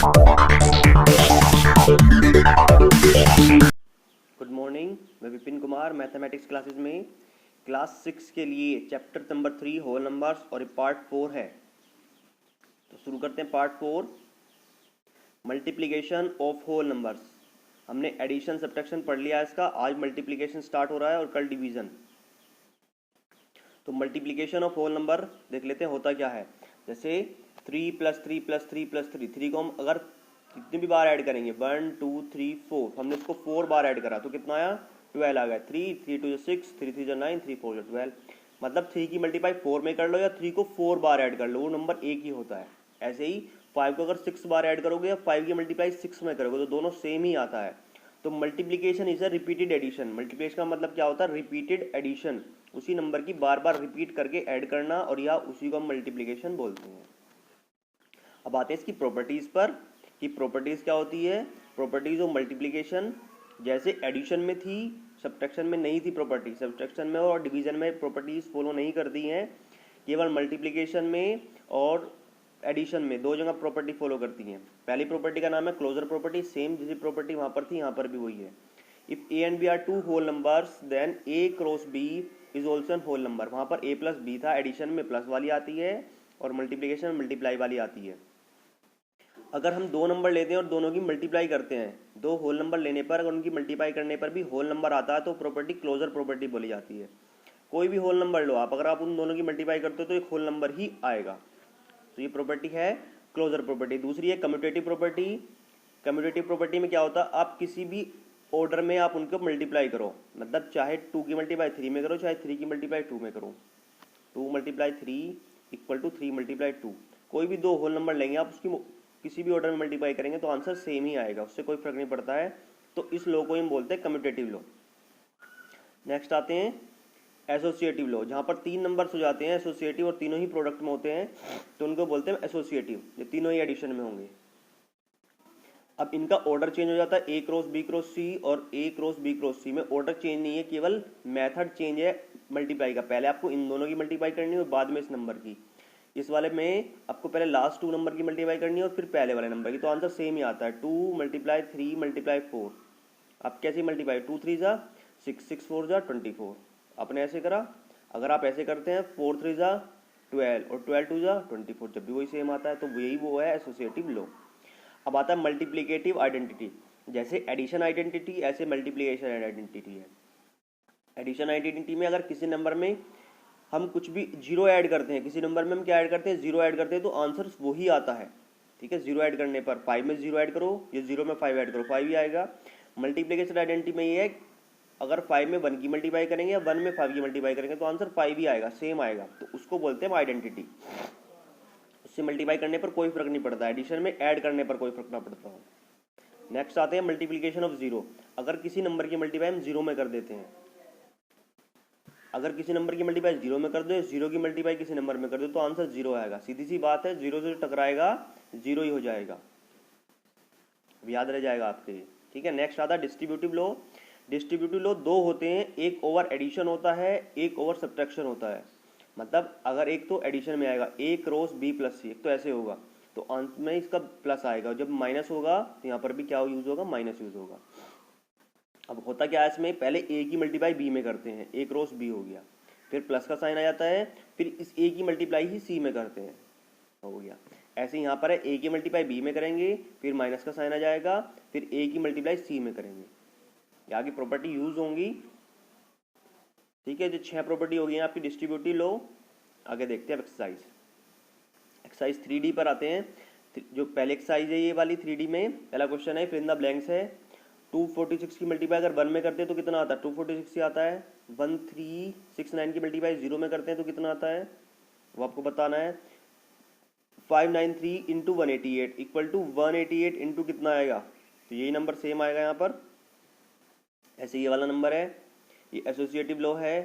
Good morning, मैं Vipin Kumar mathematics classes में class 6 के लिए चैप्टर नंबर 3 होल नंबर्स और पार्ट 4 है। तो शुरू करते हैं part 4, multiplication of whole numbers. हमने एडिशन सब्ट्रैक्शन पढ़ लिया है इसका, आज मल्टीप्लिकेशन स्टार्ट हो रहा है और कल डिवीजन। तो मल्टीप्लिकेशन ऑफ होल नंबर देख लेते हैं होता क्या है। जैसे 3 + 3 + 3 + 3, 3 को हम अगर कितनी भी बार ऐड करेंगे 1 2 3 4, हमने इसको 4 बार ऐड करा तो कितना आया 12 आ गया। 3 3 2 6, 3 3 9, 3 4 12। मतलब 3 की मल्टीप्लाई 4 में कर लो या 3 को 4 बार ऐड कर लो, वो नंबर एक ही होता है। ऐसे ही 5 को अगर 6 बार ऐड करोगे या 5 की मल्टीप्लाई 6 में करोगे तो दोनों सेम ही आता है। तो multiplication is a repeated addition. Multiplication का मतलब क्या होता है, रिपीटेड एडिशन, उसी नंबर की बार बार रिपीट करके ऐड करना, और या उसी को हम मल्टीप्लिकेशन बोलते हैं। अब आते हैं इसकी प्रॉपर्टीज पर कि प्रॉपर्टीज क्या होती है। प्रॉपर्टीज ऑफ मल्टीप्लिकेशन जैसे एडिशन में थी, सब्ट्रैक्शन में नहीं थी प्रॉपर्टी। सब्ट्रैक्शन में और डिवीजन में प्रॉपर्टीज फॉलो नहीं करती हैं, केवल मल्टीप्लिकेशन में और एडिशन में दो जगह प्रॉपर्टी फॉलो करती हैं। पहली प्रॉपर्टी का नाम है क्लोजर प्रॉपर्टी, सेम जैसी प्रॉपर्टी वहां पर थी यहाँ पर भी वही है। If A and B are two whole numbers then A cross B is also an whole number. वहां पर ए प्लस बी था, एडिशन में प्लस वाली आती है और मल्टीप्लिकेशन में मल्टीप्लाई वाली आती है। अगर हम दो नंबर लेते हैं और दोनों की मल्टीप्लाई करते हैं, दो होल नंबर लेने पर अगर उनकी मल्टीप्लाई करने पर भी होल नंबर आता है तो प्रॉपर्टी क्लोजर प्रॉपर्टी बोली जाती है। कोई भी होल नंबर लो आप, अगर आप उन दोनों की मल्टीप्लाई करते हो तो एक होल नंबर ही आएगा। तो ये प्रॉपर्टी है क्लोजर प्रॉपर्टी। दूसरी है कम्यूटेटिव प्रॉपर्टी। कम्यूटेटिव प्रॉपर्टी में क्या होता है, आप किसी भी ऑर्डर में आप उनको मल्टीप्लाई करो, मतलब चाहे 2 की मल्टीप्लाई 3 में करो, चाहे 3 की मल्टीप्लाई 2 में करो। 2 × 3 = 3 × 2। कोई भी दो होल नंबर लेंगे आप, उसकी किसी भी ऑर्डर में मल्टीप्लाई करेंगे तो आंसर सेम ही आएगा, उससे कोई फर्क नहीं पड़ता है। तो इस लॉ को हम बोलते हैं कम्यूटेटिव लॉ। नेक्स्ट आते हैं एसोसिएटिव लॉ। जहां पर 3 नंबर्स हो जाते हैं एसोसिएटिव और तीनों ही प्रोडक्ट में होते हैं तो उनको बोलते हैं एसोसिएटिव, ये तीनों ही एडिशन में होंगे। अब इनका ऑर्डर चेंज हो जाता है, ए क्रॉस बी क्रॉस सी और ए क्रॉस बी क्रॉस सी में ऑर्डर चेंज नहीं है, केवल मेथड चेंज है मल्टीप्लाई का। पहले आपको इन दोनों की मल्टीप्लाई करनी है और बाद में इस नंबर की। इस वाले में आपको पहले लास्ट 2 नंबर की मल्टीप्लाई करनी है और फिर पहले वाले नंबर की, तो आंसर सेम ही आता है। 2 × 3 × 4। अब कैसे मल्टीप्लाई, 2 3 = 6, 6 4 = 24। आपने ऐसे करा। अगर आप ऐसे करते हैं 4 3 = 12 और 12 2 = 24, जब भी वही सेम आता है तो यही वो है एसोसिएटिव लॉ। अब आता है मल्टीप्लिकेटिव आइडेंटिटी। जैसे एडिशन आइडेंटिटी ऐसे मल्टीप्लिकेशन आइडेंटिटी है। एडिशन आइडेंटिटी में अगर किसी नंबर में हम कुछ भी जीरो ऐड करते हैं, किसी नंबर में हम क्या ऐड करते हैं, जीरो ऐड करते हैं, तो आंसर वही आता है। ठीक है, जीरो ऐड करने पर 5 में जीरो ऐड करो, ये 0 में 5 ऐड करो, 5 ही आएगा। मल्टीप्लिकेशन आइडेंटिटी में ये है, अगर 5 में 1 की मल्टीप्लाई करेंगे या 1 में 5 की मल्टीप्लाई करेंगे तो आंसर 5 ही आएगा, सेम आएगा। तो उसको बोलते हैं आइडेंटिटी। उससे मल्टीप्लाई करने पर कोई फर्क नहीं पड़ता, एडिशन में ऐड करने पर कोई फर्क ना पड़ता हो। नेक्स्ट आते हैं मल्टीप्लिकेशन ऑफ जीरो। अगर किसी नंबर की मल्टीप्लाई हम जीरो में कर देते हैं, अगर किसी नंबर की मल्टीप्लाई 0 में कर दो, 0 की मल्टीप्लाई किसी नंबर में कर दो तो आंसर 0 आएगा। सीधी सी बात है, 0 से टकराएगा 0 ही हो जाएगा, याद रह जाएगा आपके। ठीक है, नेक्स्ट आता है डिस्ट्रीब्यूटिव लॉ। डिस्ट्रीब्यूटिव लॉ दो होते हैं, एक ओवर एडिशन होता है, एक ओवर सब्ट्रैक्शन होता है। मतलब अगर एक तो एडिशन में आएगा ए क्रॉस बी प्लस सी, एक तो ऐसे होगा तो अंत में इसका प्लस आएगा, जब माइनस होगा तो यहाँ पर भी क्या यूज होगा, माइनस यूज होगा। अब होता क्या है इसमें, पहले ए की मल्टीप्लाई बी में करते हैं, ए क्रॉस बी हो गया, फिर प्लस का साइन आ जाता है, फिर इस ए की मल्टीप्लाई ही सी में करते हैं, हो गया। ऐसे यहाँ पर है, ए की मल्टीप्लाई बी में करेंगे, फिर माइनस का साइन आ जाएगा, फिर ए की मल्टीप्लाई सी में करेंगे, यहाँ की प्रॉपर्टी यूज होंगी। ठीक है, जो 6 प्रॉपर्टी होगी आपकी डिस्ट्रीब्यूटिव लॉ। आगे देखते हैं एक्सरसाइज। एक्सरसाइज 3D पर आते हैं। जो पहले एक्सरसाइज है ये वाली 3D में, पहला क्वेश्चन है फिल इन द ब्लैंक्स है। 246 की मल्टीप्लाई अगर 1 में करते हैं तो कितना आता है, 246 ही आता है। 1369 की मल्टीप्लाई 0 में करते हैं तो कितना आता है, वो आपको बताना है। 593 × 188 = 188 इंटू कितना आएगा, तो यही नंबर सेम आएगा यहाँ पर। ऐसे ये वाला नंबर है, ये एसोसिएटिव लॉ है।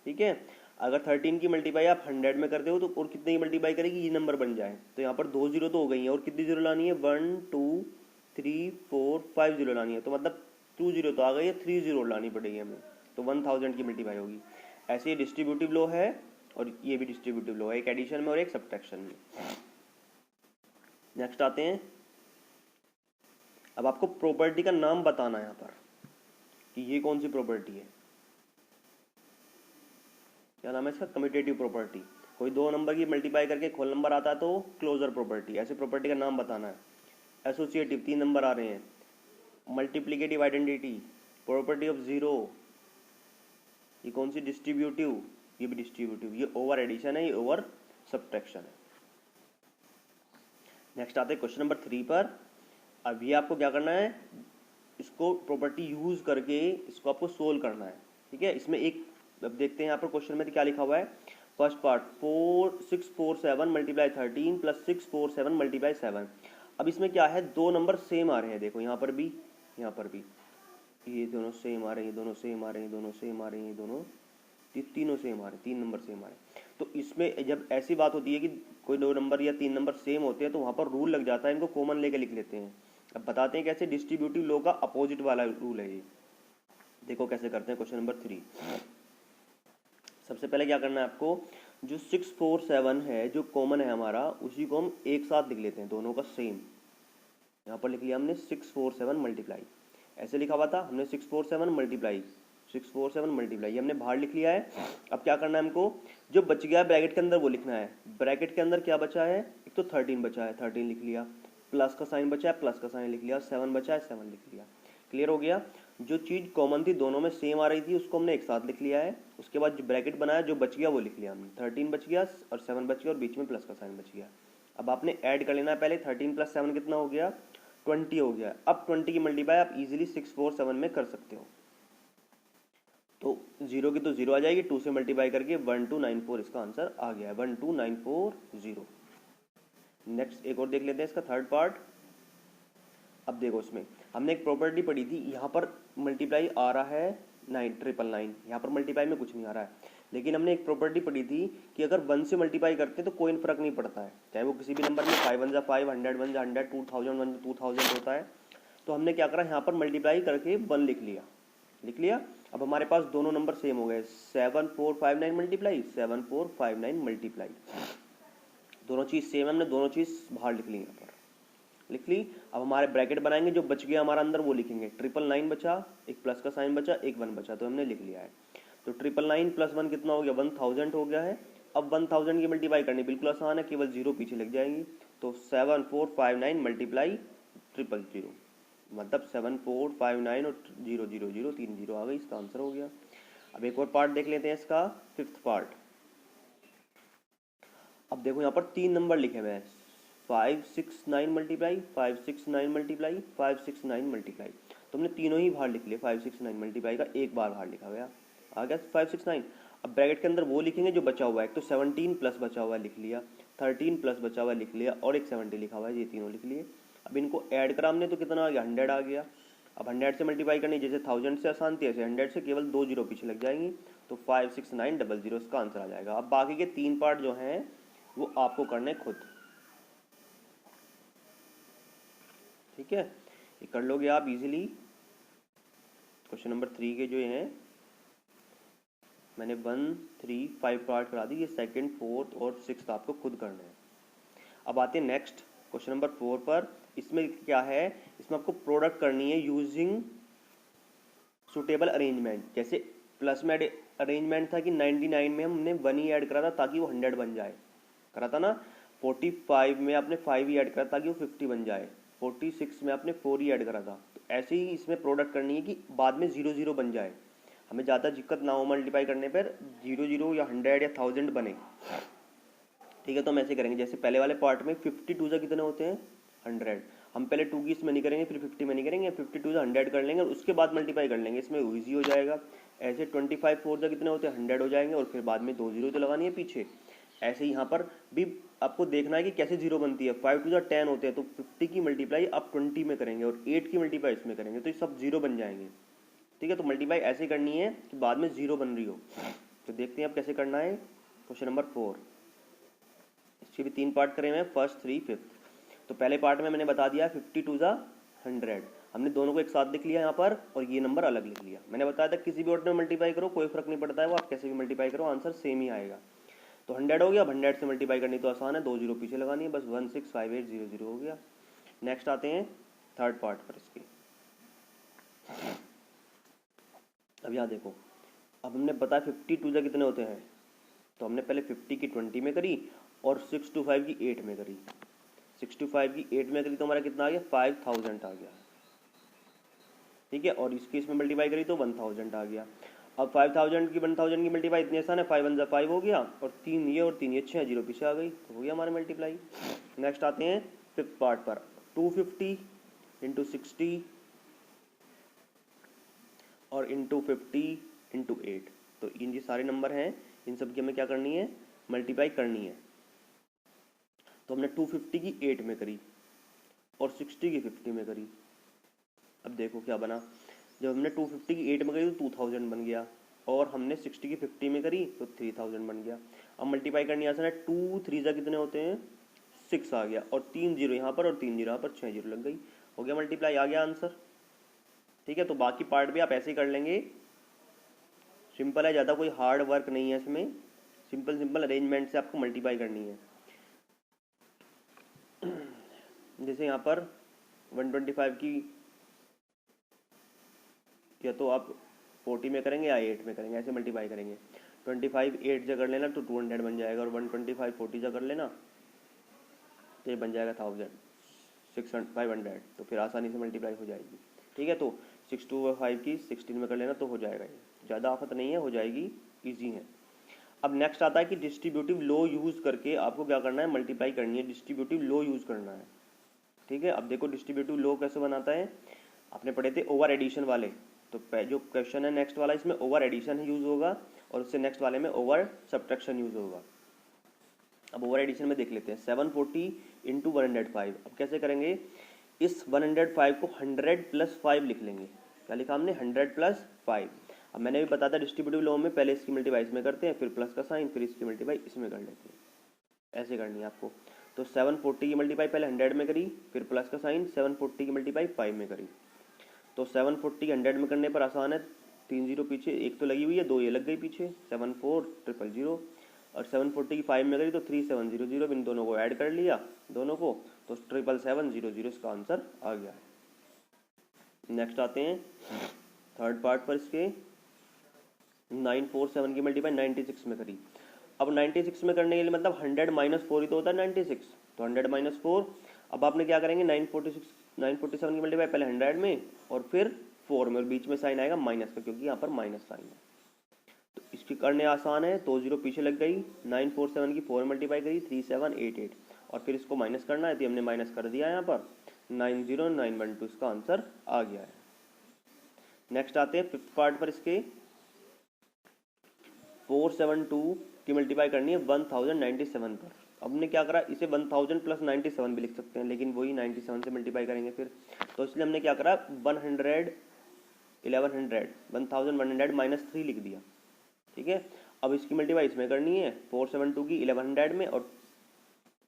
ठीक है, अगर 13 की मल्टीप्लाई आप 100 में करते हो तो और कितने की मल्टीप्लाई करेगी, ये नंबर बन जाए। तो यहाँ पर 2 0 तो हो गई है, और कितनी जीरो लानी है, 1 2 3 4 5 0 लानी है, तो मतलब 2 0 तो आ गई है, 3 0 लानी पड़ेगी हमें, तो 1000 की मल्टीप्लाई होगी। ऐसे ये डिस्ट्रीब्यूटिव लॉ है और ये भी डिस्ट्रीब्यूटिव लॉ है, एक एडिशन में और एक सब्ट्रैक्शन में। नेक्स्ट आते हैं अब आपको प्रॉपर्टी का नाम बताना है यहाँ पर कि ये कौन सी प्रॉपर्टी है, क्या नाम है इसका, कम्यूटेटिव प्रॉपर्टी। कोई दो नंबर की मल्टीप्लाई करके होल नंबर आता है तो क्लोजर प्रॉपर्टी, ऐसे प्रॉपर्टी का नाम बताना है। एसोसिएटिव, तीन नंबर आ रहे हैं। Multiplicative identity, property of zero, ये कौन सी, डिस्ट्रीब्यूटिव, ये भी डिस्ट्रीब्यूटिव। ये ओवर एडिशन है, ये ओवर सब्ट्रैक्शन है। नेक्स्ट आते हैं क्वेश्चन नंबर 3 पर। अब ये आपको क्या करना है, इसको प्रॉपर्टी यूज करके इसको आपको सोल्व करना है, ठीक है। इसमें एक, अब देखते हैं यहाँ पर क्वेश्चन में क्या लिखा हुआ है। First part 647 multiply 13 plus 647 multiply 7। अब इसमें क्या है, दो नंबर सेम आ रहे हैं, देखो यहाँ पर भी, यहाँ पर भी, ये दोनों सेम आ रहे हैं, दोनों सेम आ रहे हैं, दोनों सेम आ रहे हैं, दोनों तीनों सेम आ रहे हैं, तीन नंबर सेम आ रहे हैं। तो इसमें जब ऐसी बात होती है कि कोई दो नंबर या तीन नंबर सेम होते हैं तो वहाँ पर रूल लग जाता है, इनको कॉमन लेके लिख लेते हैं। अब बताते हैं कैसे, डिस्ट्रीब्यूटिव लॉ का अपोजिट वाला रूल है ये। देखो कैसे करते हैं क्वेश्चन नंबर 3। सबसे पहले क्या करना है आपको, जो 647 है जो कॉमन है हमारा, उसी को हम एक साथ लिख लेते हैं, दोनों का सेम। यहाँ पर लिख लिया हमने 647 मल्टीप्लाई, ऐसे लिखा हुआ था हमने 647 मल्टीप्लाई, 647 मल्टीप्लाई, ये हमने बाहर लिख लिया है। अब क्या करना है हमको, जो बच गया ब्रैकेट के अंदर वो लिखना है। ब्रैकेट के अंदर क्या बचा है, एक तो 13 बचा है, 13 लिख लिया, प्लस का साइन बचा है, प्लस का साइन लिख लिया, 7 बचा है, 7 लिख लिया। क्लियर हो गया। जो चीज़ कॉमन थी, दोनों में सेम आ रही थी, उसको हमने एक साथ लिख लिया है। उसके बाद जो ब्रैकेट बनाया, जो बच गया वो लिख लिया हमने, 13 बच गया और 7 बच गया और बीच में प्लस का साइन बच गया। अब आपने ऐड कर लेना है पहले, 13 प्लस 7 कितना हो गया, 20 हो गया। अब 20 की मल्टीप्लाई आप इजीली 647 में कर सकते हो। तो 0 की तो 0 आ जाएगी, 2 से मल्टीप्लाई करके 1294 इसका आंसर आ गया है, 12940। नेक्स्ट एक और देख लेते हैं इसका थर्ड पार्ट। अब देखो इसमें हमने एक प्रॉपर्टी पढ़ी थी, यहाँ पर मल्टीप्लाई आ रहा है 999, यहाँ पर मल्टीप्लाई में कुछ नहीं आ रहा है। लेकिन हमने एक प्रॉपर्टी पढ़ी थी कि अगर 1 से मल्टीप्लाई करते हैं तो कोई फर्क नहीं पड़ता है, चाहे वो किसी भी नंबर में 5 1 जा 5, 100 1 जा 100, 2000 1 2000 होता है। तो हमने क्या करा, यहाँ पर मल्टीप्लाई करके 1 लिख लिया, लिख लिया। अब हमारे पास दोनों नंबर सेम हो गए, 7459 मल्टीप्लाई 7459 मल्टीप्लाई, दोनों चीज़ सेम है, हमने दोनों चीज़ बाहर लिख ली, यहाँ पर लिख ली। अब हमारे ब्रैकेट बनाएंगे, जो बच गया हमारा अंदर वो लिखेंगे। 999 बचा, एक प्लस का साइन बचा, एक 1 बचा, तो हमने लिख लिया है। तो 999 प्लस 1 कितना हो गया, 1000 हो गया है। अब 1000 की मल्टीप्लाई करनी बिल्कुल आसान है, केवल 0 पीछे लग जाएंगी। तो 7459 मल्टीप्लाई 000, मतलब 7459 और 000, 3 0 आ गई, इसका आंसर हो गया। अब एक और पार्ट देख लेते हैं इसका, फिफ्थ पार्ट। अब देखो यहाँ पर 3 नंबर लिखे हुए हैं, 569 मल्टीप्लाई 569 मल्टीप्लाई 569 मल्टीप्लाई, तो हमने तीनों ही बाहर लिख लिए। 569 मल्टीप्लाई का एक बार बाहर लिखा गया, आ गया 569। अब ब्रैकेट के अंदर वो लिखेंगे जो बचा हुआ है, एक तो 17 प्लस बचा हुआ लिख लिया, 13 प्लस बचा हुआ लिख लिया और एक 70 लिखा हुआ है, ये तीनों लिख लिए। अब इनको ऐड करा हमने तो कितना आ गया, 100 आ गया। अब 100 से मल्टीप्लाई करनी, जैसे 1000 से आसान थी ऐसे 100 से केवल 2 0 पीछे लग जाएंगी, तो 56900 इसका आंसर आ जाएगा। अब बाकी के 3 पार्ट जो हैं वो आपको करने खुद, ठीक है, ये कर लोगे आप इजीली। क्वेश्चन नंबर 3 के जो हैं मैंने 1 3 5 पार्ट करा दी, ये सेकंड, फोर्थ और सिक्स्थ आपको खुद करना है। अब आते हैं नेक्स्ट क्वेश्चन नंबर 4 पर। इसमें क्या है, इसमें आपको प्रोडक्ट करनी है यूजिंग सुटेबल अरेंजमेंट। जैसे प्लस में अरेंजमेंट था कि 99 में हमने 1 ही ऐड करा था ताकि वो 100 बन जाए, करा था ना। 45 में आपने 5 ही ऐड करा ताकि वो 50 बन जाए, 46 में आपने 4 ही ऐड करा था। तो ऐसे ही इसमें प्रोडक्ट करनी है कि बाद में 0 0 बन जाए, हमें ज़्यादा दिक्कत ना हो मल्टीप्लाई करने पर, 0 0 या 100 या 1000 बने, ठीक है। तो हम ऐसे करेंगे, जैसे पहले वाले पार्ट में 52 से कितने होते हैं, 100। हम पहले 2 की इसमें नहीं करेंगे, फिर 50 में नहीं करेंगे, 52 से 100 कर लेंगे और उसके बाद मल्टीप्लाई कर लेंगे, इसमें ईजी हो जाएगा। ऐसे 25 4 से कितने होते हैं, 100 हो जाएंगे और फिर बाद में 2 0 तो लगानी है पीछे। ऐसे ही यहाँ पर भी आपको देखना है कि कैसे 0 बनती है। 5 2 10 होते हैं, तो 50 की मल्टीप्लाई आप 20 में करेंगे और 8 की मल्टीप्लाई इसमें करेंगे, तो ये सब 0 बन जाएंगे, ठीक है। तो मल्टीप्लाई ऐसे करनी है कि बाद में 0 बन रही हो। तो देखते हैं अब कैसे करना है। क्वेश्चन नंबर 4, इसके भी 3 पार्ट करे हुए हैं, फर्स्ट 3 5th। तो पहले पार्ट में मैंने बता दिया 52 जा 100, हमने दोनों को एक साथ लिख लिया यहाँ पर और ये नंबर अलग लिख लिया। मैंने बताया था किसी भी ऑर्डर में मल्टीप्लाई करो कोई फर्क नहीं पड़ता है, वो आप कैसे भी मल्टीप्लाई करो आंसर सेम ही आएगा। तो 100 हो गया, अब 100 से मल्टीप्लाई करनी तो आसान है, 2 0 पीछे लगानी है, बस 1658000 हो गया। नेक्स्ट आते हैं थर्ड पार्ट पर इसके। अब यहाँ देखो, अब हमने बताया 50 टू जा कितने होते हैं, तो हमने पहले 50 की 20 में करी और 6 to 5 की 8 में करी। 6 to 5 की 8 में करी तो हमारा कितना आ गया, 5000 आ गया, ठीक है। और इसकी इसमें मल्टीप्लाई करी तो 1000 आ गया। अब 5000 की 1000 की मल्टीप्लाई इतनी आसान है, 5 1 5 हो गया और 3 ये और 3 ये 6 जीरो पीछे आ गई, तो हो गया हमारा मल्टीप्लाई। नेक्स्ट आते हैं फिफ्थ पार्ट पर, 250 इंटू 60 और इंटू 50 इंटू 8। तो इन ये सारे नंबर हैं, इन सब की हमें क्या करनी है, मल्टीप्लाई करनी है। तो हमने 250 की 8 में करी और 60 की 50 में करी। अब देखो क्या बना, जब हमने 250 की 8 में करी तो 2000 बन गया और हमने 60 की 50 में करी तो 3000 बन गया। अब मल्टीप्लाई करनी आसान है, 2 3 जा कितने होते हैं, 6 आ गया और 3 जीरो यहाँ पर और 3 जीरो यहाँ पर, 6 जीरो लग गई, हो गया मल्टीप्लाई, आ गया आंसर, ठीक है। तो बाकी पार्ट भी आप ऐसे ही कर लेंगे, सिंपल है, ज़्यादा कोई हार्ड वर्क नहीं है इसमें, सिंपल सिंपल अरेंजमेंट से आपको मल्टीप्लाई करनी है। जैसे यहाँ पर 125 की या तो आप 40 में करेंगे या 8 में करेंगे, ऐसे मल्टीप्लाई करेंगे। 25 8 जगह कर लेना तो 200 बन जाएगा और 125 40 जगह कर लेना तो ये बन जाएगा 1000 600 500, तो फिर आसानी से मल्टीप्लाई हो जाएगी, ठीक है। तो 6 to 5 की 16 में कर लेना तो हो जाएगा, ये ज़्यादा आफत नहीं है, हो जाएगी, ईजी है। अब नेक्स्ट आता है कि डिस्ट्रीब्यूटिव लो यूज़ करके आपको क्या करना है, मल्टीप्लाई करनी है, डिस्ट्रीब्यूटिव लो यूज़ करना है, ठीक है। अब देखो डिस्ट्रीब्यूटिव लो कैसे बनाता है, आपने पढ़े थे ओवर एडिशन वाले, तो जो क्वेश्चन है नेक्स्ट वाला इसमें ओवर एडिशन यूज़ होगा और उससे नेक्स्ट वाले में ओवर सब्ट्रैक्शन यूज़ होगा। अब ओवर एडिशन में देख लेते हैं, 740 इंटू 105। अब कैसे करेंगे, इस 105 को 100 + 5 लिख लेंगे, क्या लिखा हमने, 100 + 5। अब मैंने भी बताया था डिस्ट्रीब्यूटिव लॉ में पहले इसकी मल्टीप्लाई इसमें करते हैं, फिर प्लस का साइन, फिर इसकी मल्टीप्लाई इसमें कर लेते हैं, ऐसे करनी है आपको। तो 740 की मल्टीप्लाई पहले 100 में करी, फिर प्लस का साइन, 740 की मल्टीप्लाई 5 में करी। तो 740 100 में करने पर आसान है, 3 जीरो पीछे, एक तो लगी हुई है, 2 ये लग गई पीछे, 74000 और 740 की 5 में करी तो 3700, इन दोनों को ऐड कर लिया दोनों को, तो 77700 इसका आंसर आ गया है। नेक्स्ट आते हैं थर्ड पार्ट पर, इसके 947 की मल्टीप्लाई 96 में करी। अब 96 में करने के लिए मतलब 100 - 4 ही तो होता है 96, तो 100 - 4। अब आपने क्या करेंगे, 947 की मल्टीप्लाई पहले 100 में और फिर 4 में, और बीच में साइन आएगा माइनस का क्योंकि यहाँ पर माइनस साइन है, तो इसकी करने आसान है, 2 जीरो पीछे लग गई, 947 की 4 मल्टीप्लाई करी 3788 और फिर इसको माइनस करना है तो हमने माइनस कर दिया यहाँ पर, 90912 इसका आंसर आ गया है। नेक्स्ट आते हैं फिफ्थ पार्ट पर, इसके 472 की मल्टीप्लाई करनी है 1097 पर। अब हमने क्या करा, इसे 1000 + 97 भी लिख सकते हैं, लेकिन वही 97 से मल्टीप्लाई करेंगे फिर, तो इसलिए हमने क्या करा, 1100 -3 लिख दिया, ठीक है। अब इसकी मल्टीप्लाई इसमें करनी है, 472 की 1100 में और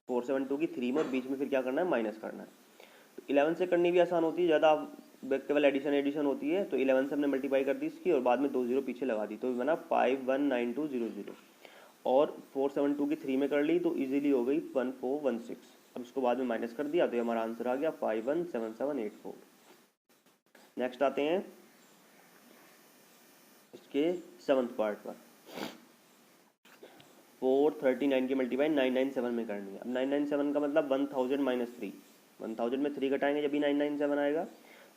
472 की 3 में, और बीच में फिर क्या करना है, माइनस करना है। तो 11 से करनी भी आसान होती है, ज़्यादा केवल एडिशन होती है, तो 11 से हमने मल्टीप्लाई कर दी इसकी और बाद में 2 जीरो पीछे लगा दी, तो बना 519200 और 472 की 3 में कर ली तो इजीली हो गई 1416। अब इसको बाद में माइनस कर दिया तो हमारा आंसर आ गया 517784। नेक्स्ट आते हैं इसके सेवंथ पार्ट पर, 439 की मल्टीप्लाई 997 में करनी है। अब 997 का मतलब 1000 - 3, 1000 में 3 घटाएंगे जब भी 997 आएगा,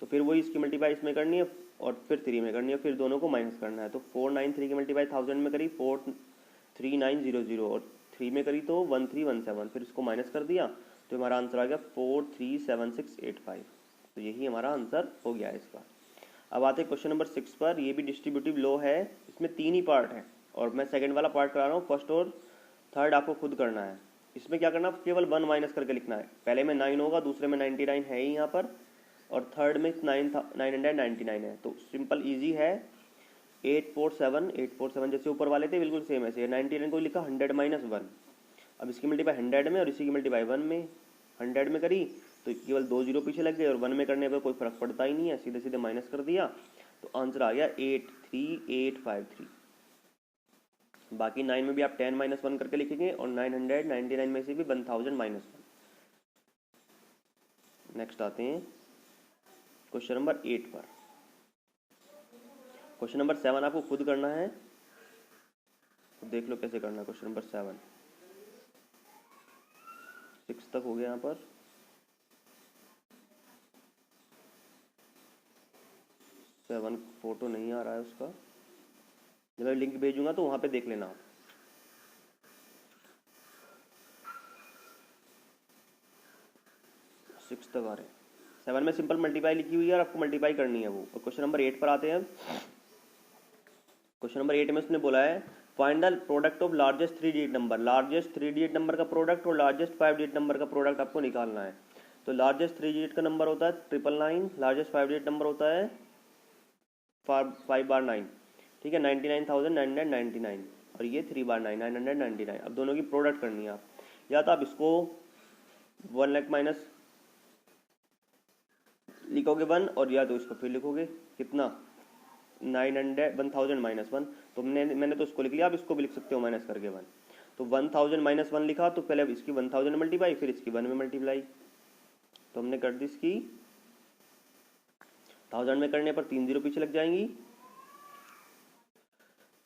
तो फिर वही इसकी मल्टीप्लाई इसमें करनी है और फिर 3 में करनी है, फिर दोनों को माइनस करना है। तो 493 की मल्टीप्लाई 1000 में करी 43900 और 3 में करी तो 1317, फिर इसको माइनस कर दिया तो हमारा आंसर आ गया 437685। तो यही हमारा आंसर हो गया है इसका। अब आते हैं क्वेश्चन नंबर 6 पर, ये भी डिस्ट्रीब्यूटिव लॉ है, इसमें 3 ही पार्ट हैं और मैं सेकंड वाला पार्ट करा रहा हूँ, फर्स्ट और थर्ड आपको खुद करना है। इसमें क्या करना, केवल 1 माइनस करके लिखना है, पहले में 9 होगा, दूसरे में 99 है ही यहाँ पर, और थर्ड में 999 है, तो सिंपल इजी है। 847 जैसे ऊपर वाले थे बिल्कुल सेम ऐसे, 99 को लिखा 100 - 1। अब इसकी मल्टीप्लाई 100 में और इसी की मल्टीप्लाई 1 में, 100 में करी तो केवल 2 जीरो पीछे लग गए और 1 में करने पर कोई फर्क पड़ता ही नहीं है, सीधे सीधे माइनस कर दिया तो आंसर आ गया 83853। बाकी 9 में भी आप 10 - 1 करके लिखेंगे और 999 में से भी 1000 - 1। नेक्स्ट आते हैं क्वेश्चन नंबर 8 पर। क्वेश्चन नंबर 7 आपको खुद करना है, तो देख लो कैसे करना है। क्वेश्चन नंबर 7 6 तक हो गया यहाँ पर। 7 फोटो नहीं आ रहा है उसका, जब मैं लिंक भेजूंगा तो वहां पे देख लेना आप। सिक्स तक आ रहे हैं। 7 में सिंपल मल्टीप्लाई लिखी हुई है और आपको मल्टीप्लाई करनी है वो। और क्वेश्चन नंबर 8 पर आते हैं। क्वेश्चन नंबर 8 में उसने बोला है find the product of largest 3 digit number. Largest 3 digit number का प्रोडक्ट और लार्जेस्ट 5 डिजिट नंबर का प्रोडक्ट आपको निकालना है। तो लार्जेस्ट 3 डिजिट का नंबर होता है 999, लार्जेस्ट 5 डिजिट नंबर होता है 5 बार 9, ठीक है, 99,999, और ये 3 बार 9, 999। अब दोनों की प्रोडक्ट करनी है आप, या तो आप इसको 1 लाख माइनस लिखोगे 1, और या तो इसको फिर लिखोगे कितना 1000 माइनस 1। तो मैंने तो इसको लिख लिया, आप इसको भी लिख सकते हो माइनस करके 1। तो 1000 माइनस 1 लिखा, तो पहले इसकी 1000 मल्टीप्लाई, फिर इसकी 1 में मल्टीप्लाई। तो हमने कर दी इसकी 1000 में करने पर 3 जीरो पीछे लग जाएंगी,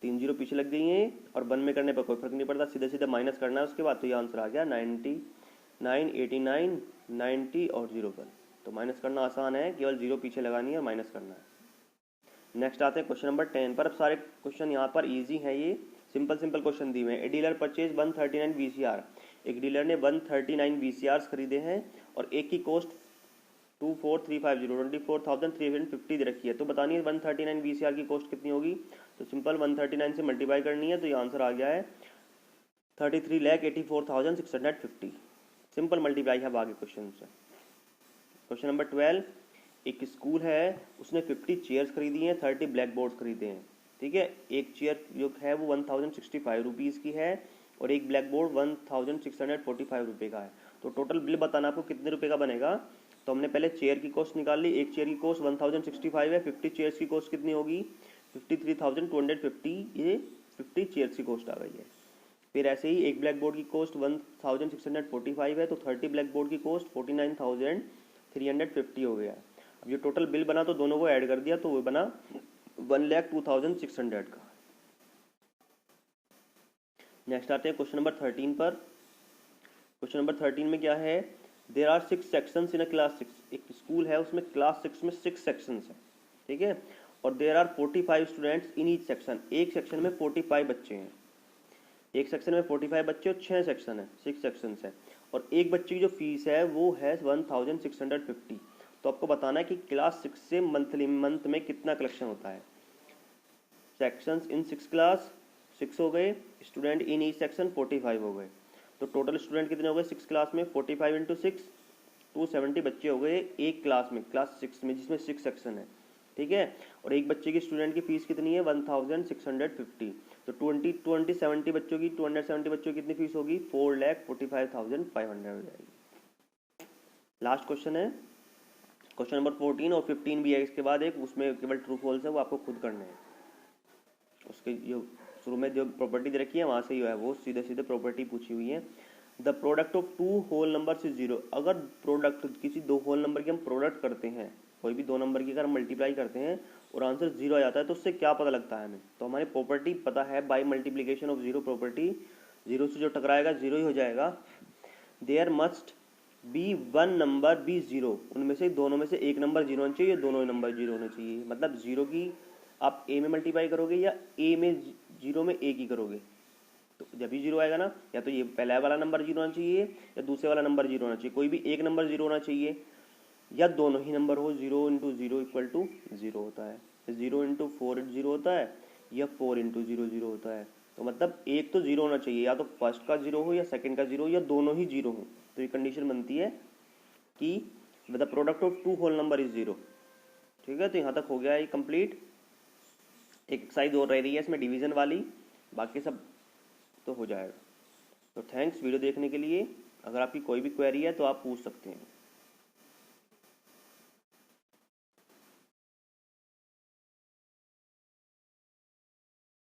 3 जीरो पीछे लग गई हैं, और 1 में करने पर कोई फर्क नहीं पड़ता, सीधे सीधे माइनस करना है उसके बाद। तो ये आंसर आ गया 99, 89, 90 और 0 पर। तो माइनस करना आसान है, केवल 0 पीछे लगानी है और माइनस करना है। नेक्स्ट आते हैं क्वेश्चन नंबर 10 पर। अब सारे क्वेश्चन यहाँ पर इजी हैं, ये सिंपल क्वेश्चन दिए हुए हैं। A dealer purchase 139 VCR। एक डीलर ने 139 VCRs खरीदे हैं और एक की कॉस्ट 24350 24,350 दे रखी है। तो बतानी है 139 VCR की कॉस्ट कितनी होगी। तो सिंपल 139 से मल्टीप्लाई करनी है, तो ये आंसर आ गया है 33,84,650। सिंपल मल्टीप्लाई है आगे क्वेश्चन से। क्वेश्चन नंबर 12, एक स्कूल है, उसने 50 चेयर्स खरीदी हैं, 30 ब्लैक बोर्ड्स खरीदे हैं, ठीक है। एक चेयर जो है वो 1065 रुपीज़ की है और एक ब्लैक बोर्ड 1645 रुपये का है। तो टोटल बिल बताना आपको कितने रुपए का बनेगा। तो हमने पहले चेयर की कॉस्ट निकाल ली। एक चेयर की कॉस्ट 1065 है, 50 चेयर्स की कॉस्ट कितनी होगी 53,250, ये 50 चेयर्स की कॉस्ट आ गई है। फिर ऐसे ही एक ब्लैक बोर्ड की कॉस्ट 1645 है, तो 30 ब्लैक बोर्ड की कॉस्ट 49,350 हो गया। अब ये टोटल बिल बना तो दोनों को ऐड कर दिया, तो वो बना 1,02,600 का। नेक्स्ट आते हैं क्वेश्चन नंबर 13 पर। क्वेश्चन नंबर 13 में क्या है, there are 6 sections in a class 6। एक स्कूल है, उसमें क्लास 6 में 6 सेक्शंस हैं, ठीक है, और there are 45 students in each section. एक सेक्शन में 45 बच्चे हैं, एक सेक्शन में 45 बच्चे और 6 सेक्शन है, 6 सेक्शंस है, और एक बच्चे की जो फीस है वो है 1650। तो आपको बताना है कि क्लास 6 से मंथ में कितना कलेक्शन होता है। सेक्शंस इन 6 क्लास 6 हो गए, स्टूडेंट इन ईच सेक्शन 45 हो गए। तो टोटल स्टूडेंट कितने हो गए 6 क्लास में, 45 इंटू 6 270 बच्चे हो गए एक क्लास में, क्लास 6 में, जिसमें 6 सेक्शन है, ठीक है। और एक बच्चे की स्टूडेंट की फीस कितनी है 1650। तो 270 बच्चों की 270 बच्चों की कितनी फीस होगी 4,45,500 हो जाएगी। लास्ट क्वेश्चन है क्वेश्चन नंबर 14 और 15 भी है इसके बाद एक, उसमें केवल ट्रू फॉल्स है, वो आपको खुद करने हैं। उसके जो शुरू में जो प्रॉपर्टी दे रखी है वहाँ से ही है, वो सीधे सीधे प्रॉपर्टी पूछी हुई है। The product of 2 whole number is 0। अगर प्रोडक्ट किसी 2 होल नंबर की हम प्रोडक्ट करते हैं, कोई भी 2 नंबर की अगर मल्टीप्लाई करते हैं और आंसर 0 आ जाता है, तो उससे क्या पता लगता है हमें। तो हमारी प्रॉपर्टी पता है बाय मल्टीप्लीकेशन ऑफ 0 प्रॉपर्टी, 0 से जो टकराएगा 0 ही हो जाएगा। There must be 1 number be 0। उनमें से दोनों में से एक नंबर 0 होना चाहिए, दोनों नंबर 0 होने चाहिए। मतलब 0 की आप ए में मल्टीप्लाई करोगे या ए में 0 में एक ही करोगे, तो जब भी 0 आएगा ना, या तो ये पहला वाला नंबर 0 होना चाहिए या दूसरे वाला नंबर 0 होना चाहिए। कोई भी एक नंबर 0 होना चाहिए, या दोनों ही नंबर हो। 0 इंटू 0 इक्वल टू 0 होता है, 0 इंटू 4 0 होता है, या 4 इंटू 0 0 होता है। तो मतलब एक तो 0 होना चाहिए, या तो फर्स्ट का 0 हो या सेकंड का 0 या दोनों ही 0 हो। तो ये कंडीशन बनती है कि the product of 2 whole number is 0, ठीक है। तो यहाँ तक हो गया है कंप्लीट। एक एक्सरसाइज और रह रही है इसमें डिवीजन वाली, बाकी सब तो हो जाएगा। तो थैंक्स वीडियो देखने के लिए। अगर आपकी कोई भी क्वेरी है तो आप पूछ सकते हैं।